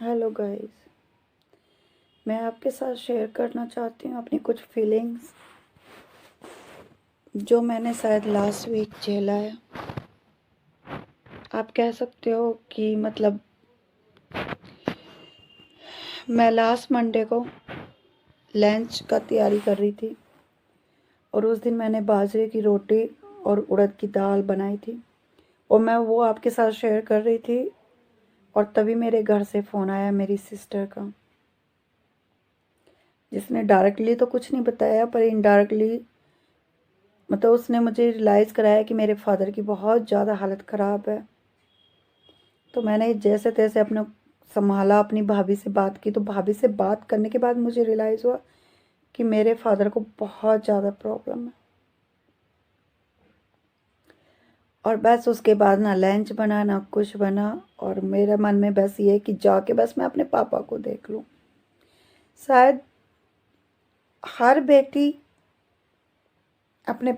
Hello guys. मैं आपके साथ शेयर करना चाहती हूँ अपनी कुछ फीलिंग्स जो मैंने शायद लास्ट वीक झेला है। आप कह सकते हो कि मतलब मैं लास्ट मंडे को लंच का तैयारी कर रही थी और उस दिन मैंने बाजरे की रोटी और उड़द की दाल बनाई थी और मैं वो आपके साथ शेयर कर रही थी और तभी मेरे घर से फ़ोन आया मेरी सिस्टर का, जिसने डायरेक्टली तो कुछ नहीं बताया पर इनडायरेक्टली मतलब उसने मुझे रियलाइज़ कराया कि मेरे फादर की बहुत ज़्यादा हालत ख़राब है। तो मैंने जैसे तैसे अपने संभाला, अपनी भाभी से बात की। तो भाभी से बात करने के बाद मुझे रियलाइज़ हुआ कि मेरे फादर को बहुत ज़्यादा प्रॉब्लम है। और बस उसके बाद ना लंच बना ना कुछ बना और मेरे मन में बस ये कि जाके बस मैं अपने पापा को देख लूँ। शायद हर बेटी अपने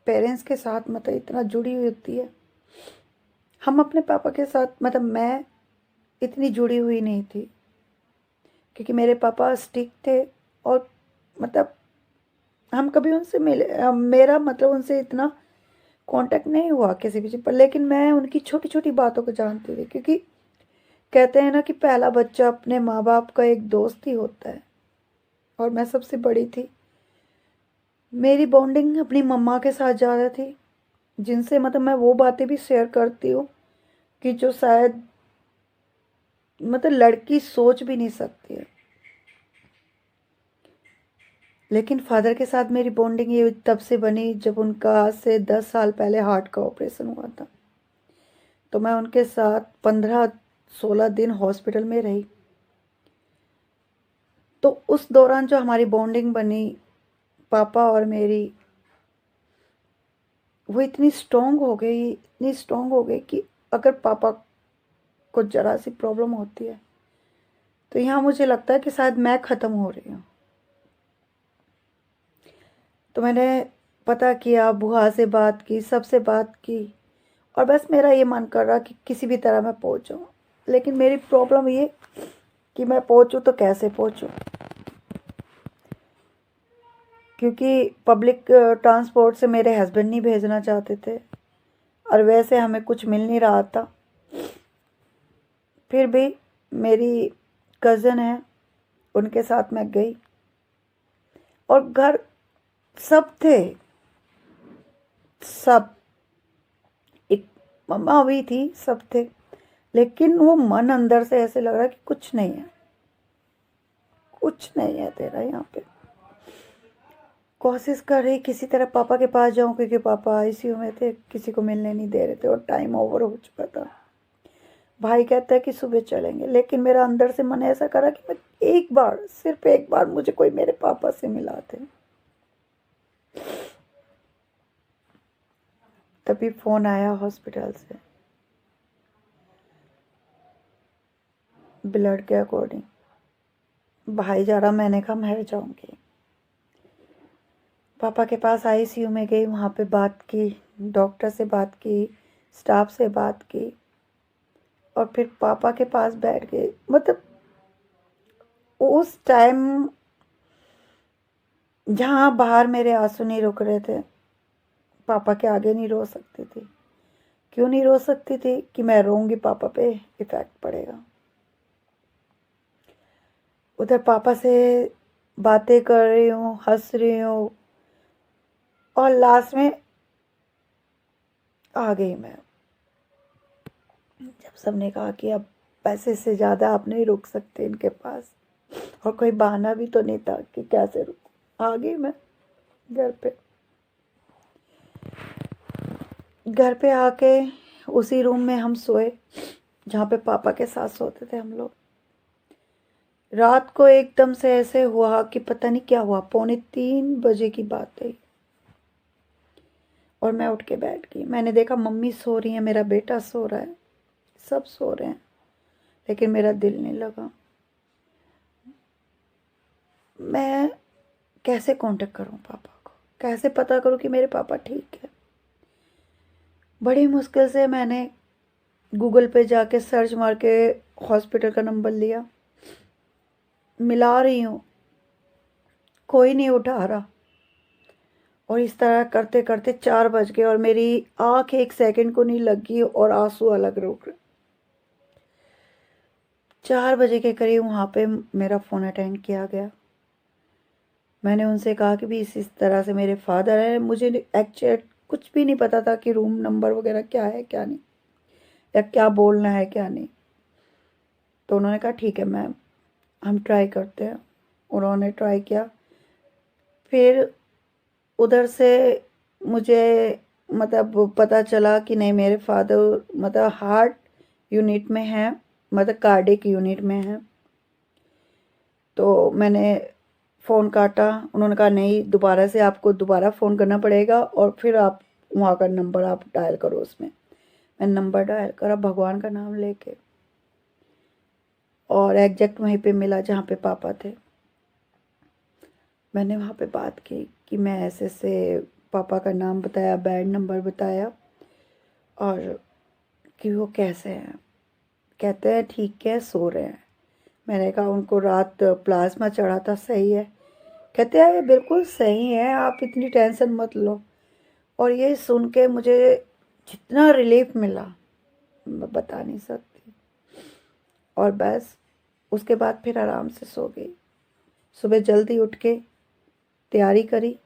पेरेंट्स के साथ मतलब इतना जुड़ी हुई होती है। हम अपने पापा के साथ मतलब मैं इतनी जुड़ी हुई नहीं थी क्योंकि मेरे पापा स्ट्रिक्ट थे और मतलब हम कभी उनसे मिले मेरा मतलब उनसे इतना कांटेक्ट नहीं हुआ किसी भी चीज़ पर, लेकिन मैं उनकी छोटी छोटी बातों को जानती थी क्योंकि कहते हैं ना कि पहला बच्चा अपने माँ बाप का एक दोस्त ही होता है और मैं सबसे बड़ी थी। मेरी बॉन्डिंग अपनी मम्मा के साथ ज़्यादा थी, जिनसे मतलब मैं वो बातें भी शेयर करती हूँ कि जो शायद मतलब लड़की सोच भी नहीं सकती है। लेकिन फादर के साथ मेरी बॉन्डिंग ये तब से बनी जब उनका आज से 10 साल पहले हार्ट का ऑपरेशन हुआ था। तो मैं उनके साथ 15-16 दिन हॉस्पिटल में रही। तो उस दौरान जो हमारी बॉन्डिंग बनी पापा और मेरी, वो इतनी स्ट्रॉन्ग हो गई कि अगर पापा को ज़रा सी प्रॉब्लम होती है तो यहाँ मुझे लगता है कि शायद मैं ख़त्म हो रही हूँ। तो मैंने पता किया, बुआ से बात की, सबसे बात की और बस मेरा ये मन कर रहा कि किसी भी तरह मैं पहुँचूँ। लेकिन मेरी प्रॉब्लम ये कि मैं पहुँचूँ तो कैसे पहुँचूँ, क्योंकि पब्लिक ट्रांसपोर्ट से मेरे हस्बैंड नहीं भेजना चाहते थे और वैसे हमें कुछ मिल नहीं रहा था। फिर भी मेरी कज़न है, उनके साथ मैं गई और घर सब थे, सब एक मम्मा हुई थी, सब थे, लेकिन वो मन अंदर से ऐसे लग रहा कि कुछ नहीं है, कुछ नहीं है तेरा यहाँ पे। कोशिश कर रही किसी तरह पापा के पास जाऊं क्योंकि पापा आईसीयू में थे, किसी को मिलने नहीं दे रहे थे और टाइम ओवर हो चुका था। भाई कहता है कि सुबह चलेंगे, लेकिन मेरा अंदर से मन ऐसा करा कि मैं एक बार, सिर्फ एक बार मुझे कोई मेरे पापा से मिला थे। तभी फ़ोन आया हॉस्पिटल से, ब्लड के अकॉर्डिंग। भाई जा रहा, मैंने कहा मैं जाऊंगी। पापा के पास आईसीयू में गई, वहाँ पे बात की, डॉक्टर से बात की, स्टाफ से बात की और फिर पापा के पास बैठ गई। मतलब उस टाइम जहाँ बाहर मेरे आंसू नहीं रुक रहे थे, पापा के आगे नहीं रो सकती थी। क्यों नहीं रो सकती थी कि मैं रोऊंगी पापा पे इफ़ेक्ट पड़ेगा। उधर पापा से बातें कर रही हूँ, हंस रही हूँ और लास्ट में आ गई मैं, जब सबने कहा कि अब पैसे से ज़्यादा आप नहीं रुक सकते इनके पास और कोई बहाना भी तो नहीं था कि कैसे रुक। आ गई मैं घर पे। घर पे आके उसी रूम में हम सोए जहाँ पे पापा के साथ सोते थे हम लोग। रात को एकदम से ऐसे हुआ कि पता नहीं क्या हुआ, 2:45 बजे की बात है और मैं उठ के बैठ गई। मैंने देखा मम्मी सो रही है, मेरा बेटा सो रहा है, सब सो रहे हैं, लेकिन मेरा दिल नहीं लगा। मैं कैसे कांटेक्ट करूं पापा को, कैसे पता करूं कि मेरे पापा ठीक है। बड़ी मुश्किल से मैंने गूगल पे जाके सर्च मार के हॉस्पिटल का नंबर लिया, मिला रही हूँ, कोई नहीं उठा रहा। और इस तरह करते करते 4 बज गए और मेरी आँख एक सेकंड को नहीं लगी और आंसू अलग रुक रहे। 4 बजे के करीब वहाँ पे मेरा फ़ोन अटेंड किया गया। मैंने उनसे कहा कि भी इस तरह से मेरे फादर हैं, मुझे एक्चुअली कुछ भी नहीं पता था कि रूम नंबर वगैरह क्या है क्या नहीं, या क्या बोलना है क्या नहीं। तो उन्होंने कहा ठीक है मैम, हम ट्राई करते हैं। उन्होंने ट्राई किया। फिर उधर से मुझे मतलब पता चला कि नहीं, मेरे फादर मतलब हार्ट यूनिट में हैं, मतलब कार्डिक यूनिट में हैं। तो मैंने फ़ोन काटा। उन्होंने कहा नहीं, दोबारा से आपको दोबारा फ़ोन करना पड़ेगा और फिर आप वहाँ का नंबर आप डायल करो उसमें। मैंने नंबर डायल करा भगवान का नाम लेके, और एग्जैक्ट वहीं पे मिला जहाँ पे पापा थे। मैंने वहाँ पे बात की कि मैं ऐसे से पापा का नाम बताया, बेड नंबर बताया, और कि वो कैसे हैं। कहते हैं ठीक है, सो रहे हैं। मैंने कहा उनको रात प्लाज्मा चढ़ा था, सही है? कहते हैं ये बिल्कुल सही है, आप इतनी टेंशन मत लो। और ये सुन के मुझे जितना रिलीफ मिला मैं बता नहीं सकती। और बस उसके बाद फिर आराम से सो गई। सुबह जल्दी उठ के तैयारी करी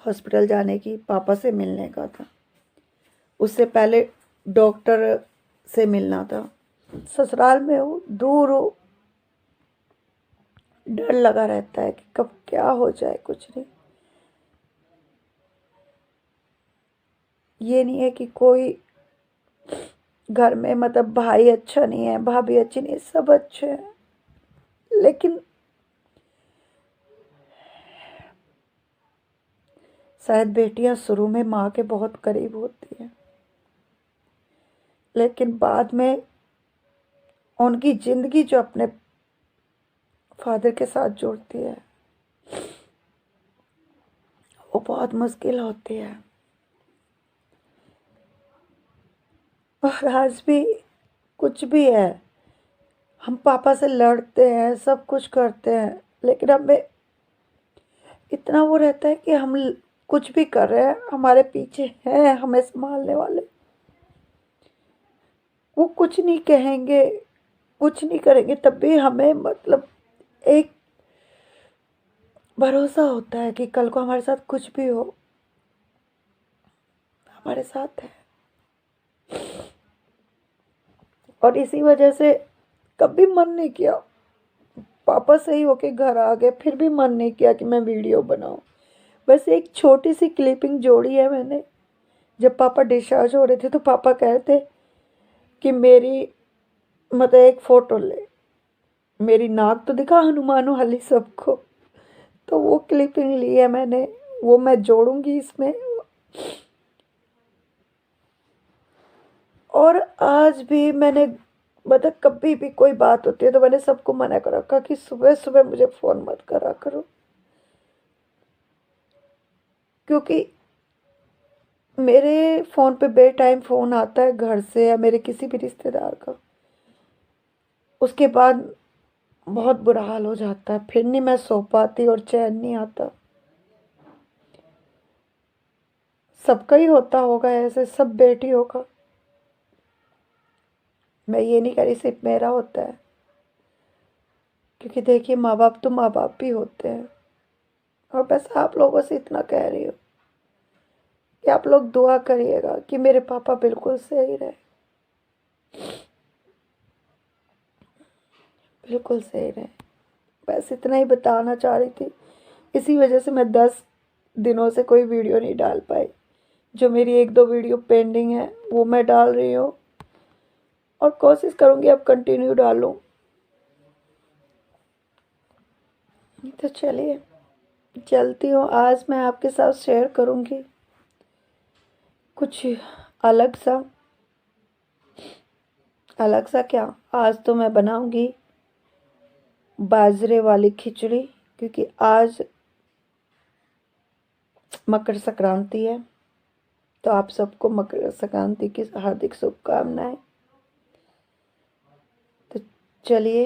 हॉस्पिटल जाने की, पापा से मिलने का था। उससे पहले डॉक्टर से मिलना था। ससुराल में हूँ, दूर हूँ, डर लगा रहता है कि कब क्या हो जाए। कुछ नहीं, ये नहीं है कि कोई घर में मतलब भाई अच्छा नहीं है, भाभी अच्छी नहीं है, सब अच्छे हैं। लेकिन शायद बेटियां शुरू में माँ के बहुत करीब होती हैं, लेकिन बाद में उनकी ज़िंदगी जो अपने फादर के साथ जुड़ती है वो बहुत मुश्किल होती है। और आज भी कुछ भी है, हम पापा से लड़ते हैं, सब कुछ करते हैं, लेकिन हमें इतना वो रहता है कि हम कुछ भी कर रहे हैं, हमारे पीछे हैं हमें संभालने वाले। वो कुछ नहीं कहेंगे, कुछ नहीं करेंगे, तब भी हमें मतलब एक भरोसा होता है कि कल को हमारे साथ कुछ भी हो, हमारे साथ है। और इसी वजह से कभी मन नहीं किया, पापा सही होके घर आ गए फिर भी मन नहीं किया कि मैं वीडियो बनाऊं। बस एक छोटी सी क्लिपिंग जोड़ी है मैंने। जब पापा डिस्चार्ज हो रहे थे तो पापा कह रहे थे कि मेरी मतलब एक फ़ोटो ले, मेरी नाक तो दिखा हनुमान वाली सबको। तो वो क्लिपिंग ली है मैंने, वो मैं जोड़ूंगी इसमें। और आज भी मैंने मतलब कभी भी कोई बात होती है तो मैंने सबको मना कर रखा कि सुबह सुबह मुझे फ़ोन मत करा करो, क्योंकि मेरे फ़ोन पे बे टाइम फ़ोन आता है घर से या मेरे किसी भी रिश्तेदार का, उसके बाद बहुत बुरा हाल हो जाता है, फिर नहीं मैं सो पाती और चैन नहीं आता। सबका ही होता होगा ऐसे, सब बेटियों का। मैं ये नहीं कह रही सिर्फ मेरा होता है, क्योंकि देखिए माँ बाप तो माँ बाप भी होते हैं। और बस आप लोगों से इतना कह रही हूँ कि आप लोग दुआ करिएगा कि मेरे पापा बिल्कुल सही रहे, बिल्कुल सही रहे। बस इतना ही बताना चाह रही थी। इसी वजह से मैं 10 दिनों से कोई वीडियो नहीं डाल पाई। जो मेरी 1-2 वीडियो पेंडिंग है वो मैं डाल रही हूँ, और कोशिश करूँगी अब कंटिन्यू डालूँ। तो चलिए, चलती हूँ। आज मैं आपके साथ शेयर करूँगी कुछ अलग सा। अलग सा क्या, आज तो मैं बनाऊँगी बाजरे वाली खिचड़ी, क्योंकि आज मकर संक्रांति है। तो आप सबको मकर संक्रांति की हार्दिक शुभकामनाएं। तो चलिए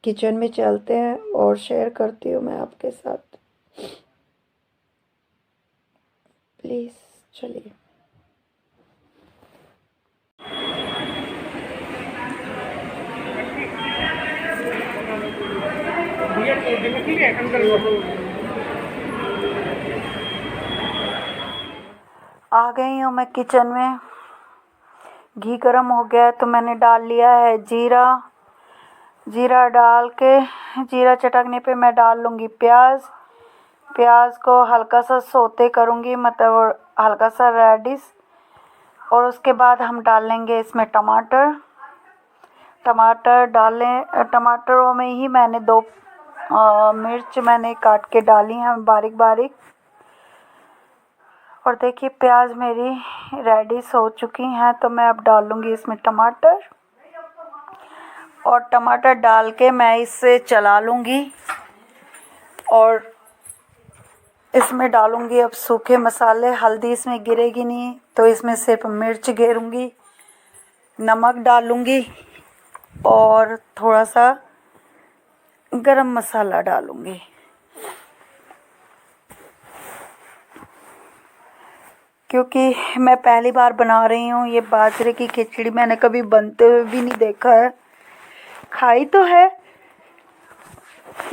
किचन में चलते हैं और शेयर करती हूँ मैं आपके साथ। प्लीज़ चलिए। आ गई हूँ मैं किचन में। घी गरम हो गया है तो मैंने डाल लिया है जीरा। जीरा डाल के जीरा चटकने पे मैं डाल लूँगी प्याज। प्याज को हल्का सा सोते करूँगी, मतलब हल्का सा रेडिश। और उसके बाद हम डाल लेंगे इसमें टमाटर। टमाटर डालें, टमाटरों में ही मैंने 2 मिर्च मैंने काट के डाली हैं बारीक बारीक। और देखिए प्याज मेरी रेडिश हो चुकी हैं, तो मैं अब डाल लूँगी इसमें टमाटर। और टमाटर डाल के मैं इसे चला लूँगी। और इसमें डालूँगी अब सूखे मसाले। हल्दी इसमें गिरेगी नहीं, तो इसमें सिर्फ मिर्च गिरूँगी, नमक डालूँगी और थोड़ा सा गरम मसाला डालूँगी। क्योंकि मैं पहली बार बना रही हूँ ये बाजरे की खिचड़ी, मैंने कभी बनते हुए भी नहीं देखा है। खाई तो है,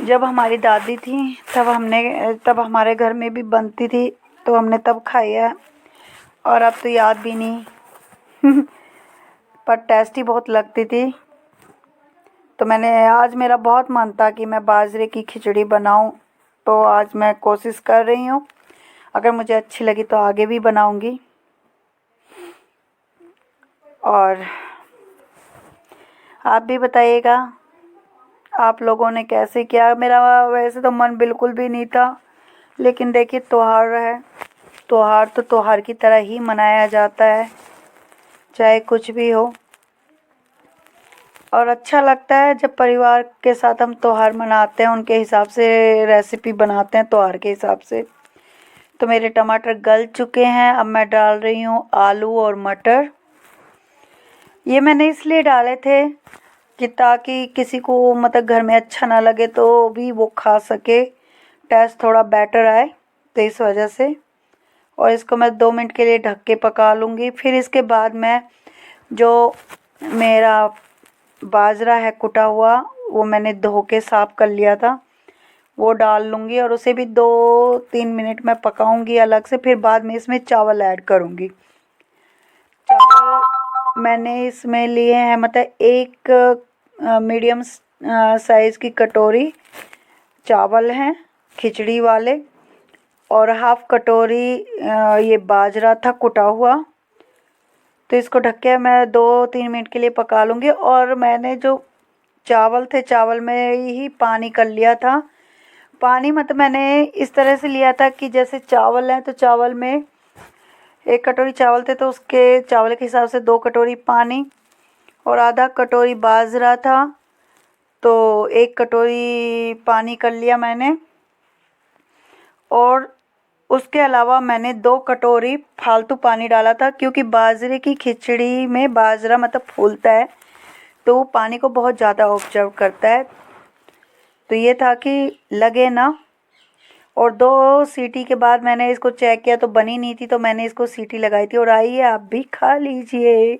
जब हमारी दादी थी तब हमारे घर में भी बनती थी, तो हमने तब खाई है। और अब तो याद भी नहीं पर टेस्टी बहुत लगती थी। तो आज मेरा बहुत मन था कि मैं बाजरे की खिचड़ी बनाऊं, तो आज मैं कोशिश कर रही हूं। अगर मुझे अच्छी लगी तो आगे भी बनाऊंगी। और आप भी बताइएगा आप लोगों ने कैसे किया। मेरा वैसे तो मन बिल्कुल भी नहीं था, लेकिन देखिए त्योहार है, त्योहार तो त्योहार की तरह ही मनाया जाता है, चाहे कुछ भी हो। और अच्छा लगता है जब परिवार के साथ हम त्योहार मनाते हैं, उनके हिसाब से रेसिपी बनाते हैं त्योहार के हिसाब से। तो मेरे टमाटर गल चुके हैं। अब मैं डाल रही हूँ आलू और मटर। ये मैंने इसलिए डाले थे कि ताकि किसी को मतलब घर में अच्छा ना लगे तो भी वो खा सके, टेस्ट थोड़ा बेटर आए, तो इस वजह से। और इसको मैं 2 मिनट के लिए ढक के पका लूँगी। फिर इसके बाद मैं जो मेरा बाजरा है कुटा हुआ, वो मैंने धो के साफ़ कर लिया था, वो डाल लूँगी और उसे भी 2-3 मिनट में पकाऊंगी अलग से। फिर बाद में इसमें चावल ऐड करूँगी। चावल मैंने इसमें लिए हैं, मतलब एक मीडियम साइज़ की कटोरी चावल हैं खिचड़ी वाले, और हाफ़ कटोरी ये बाजरा था कुटा हुआ। तो इसको ढक के मैं 2-3 मिनट के लिए पका लूँगी। और मैंने जो चावल थे, चावल में ही पानी कर लिया था। पानी मतलब मैंने इस तरह से लिया था कि जैसे चावल हैं तो चावल में 1 कटोरी चावल थे, तो उसके चावल के हिसाब से 2 कटोरी पानी। और आधा कटोरी बाजरा था, तो 1 कटोरी पानी कर लिया मैंने। और उसके अलावा मैंने 2 कटोरी फालतू पानी डाला था, क्योंकि बाजरे की खिचड़ी में बाजरा मतलब फूलता है, तो वो पानी को बहुत ज़्यादा ऑब्जर्व करता है। तो ये था कि लगे ना। और 2 सीटी के बाद मैंने इसको चेक किया तो बनी नहीं थी, तो मैंने इसको सीटी लगाई थी। और आइए आप भी खा लीजिए।